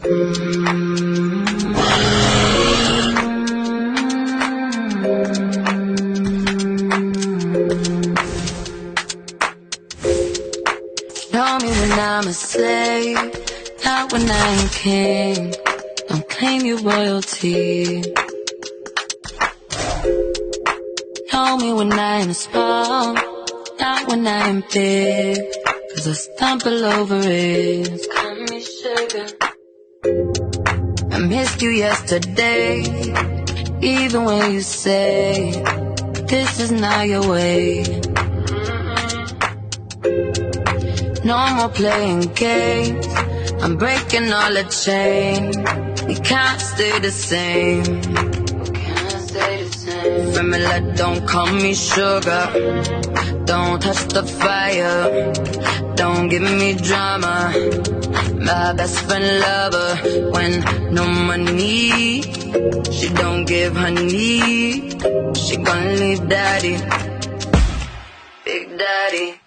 Know me when I'm a slave, not when I am king. Don't claim your royalty. Know me when I am small, not when I am big. 'Cause I stumble over it. Call me sugar. I missed you yesterday, even when you say this is not your way. No more playing games, I'm breaking all the chains. We can't stay the same. Family, don't call me sugar. Don't touch the fire. Don't give me drama. My best friend lover when no money. She don't give her need. She gonna leave daddy, big daddy.